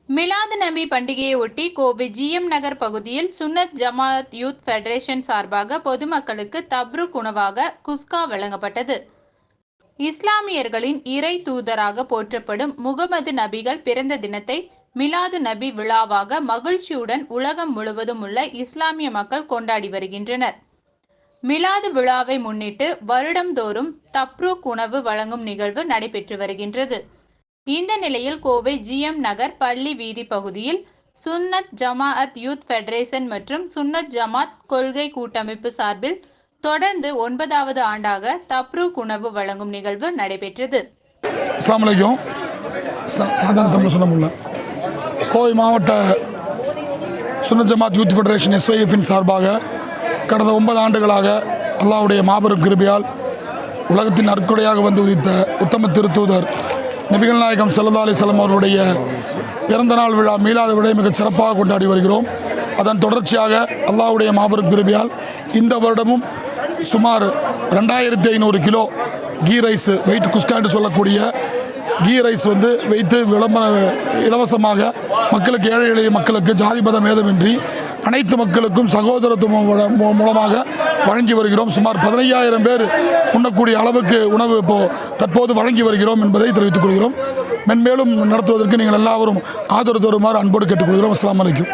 மிலாது நபி பண்டிகையை ஒட்டி கோவை ஜிஎம் நகர் பகுதியில் சுன்னத் ஜமாஅத் யூத் ஃபெடரேஷன் சார்பாக பொதுமக்களுக்கு தப்ரூக் உணவாக குஸ்கா வழங்கப்பட்டது. இஸ்லாமியர்களின் இறை தூதராக போற்றப்படும் முகமது நபிகள் பிறந்த தினத்தை மிலாது நபி விழாவாக மகிழ்ச்சியுடன் உலகம் முழுவதும் உள்ள இஸ்லாமிய மக்கள் கொண்டாடி வருகின்றனர். மிலாது விழாவை முன்னிட்டு வருடந்தோறும் தப்ரூக் உணவு வழங்கும் நிகழ்வு நடைபெற்று வருகின்றது. இந்த நிலையில் கோவை ஜிஎம் நகர் பள்ளி வீதி பகுதியில் சுன்னத் ஜமாஅத் யூத் ஃபெடரேஷன் மற்றும் சுன்னத் ஜமாத் கொள்கை கூட்டமைப்பு சார்பில் தொடர்ந்து 9வது ஆண்டாக தப்ரூக் உணவு வழங்கும் நிகழ்வு நடைபெற்றது. அஸ்ஸலாமு அலைக்கும். சாதாரண தமிழ் சொல்ல முடியல. கோவை மாவட்ட சுன்னத் ஜமாத் யூத் ஃபெடரேஷன் SYF சார்பாக கடந்த 9 ஆண்டுகளாக அல்லாஹ்வுடைய மாபெரும் கிருபையால் உலகத்தின் நற்கொடையாக வந்து உதித்த உத்தம திருத்தூதர் நபிகள் நாயகம் ஸல்லல்லாஹு அலைஹி வஸல்லம் அவருடைய பிறந்தநாள் விழா மீலாது விழா மிகச் சிறப்பாக கொண்டாடி வருகிறோம். அதன் தொடர்ச்சியாக அல்லாஹ்வுடைய மாபெரும் கிருபையால் இந்த வருடமும் சுமார் 2500 கிலோ கீ ரைஸ் வெயிட் குஸ்கா என்று சொல்லக்கூடிய கீ ரைஸ் வந்து வைத்து இலவசமாக மக்களுக்கு, ஏழை எளிய மக்களுக்கு ஜாதி மதம் ஏதுமின்றி அனைத்து மக்களுக்கும் சகோதரத்துவம் மூலமாக வழங்கி வருகிறோம். சுமார் 15,000 பேர் உண்ணக்கூடிய அளவுக்கு உணவு தற்போது வழங்கி வருகிறோம் என்பதை தெரிவித்துக் கொள்கிறோம். மென்மேலும் நடத்துவதற்கு நீங்கள் எல்லாரும் ஆதரவு தருமாறு அன்போடு கேட்டுக்கொள்கிறோம். அஸ்ஸலாமு அலைக்கும்.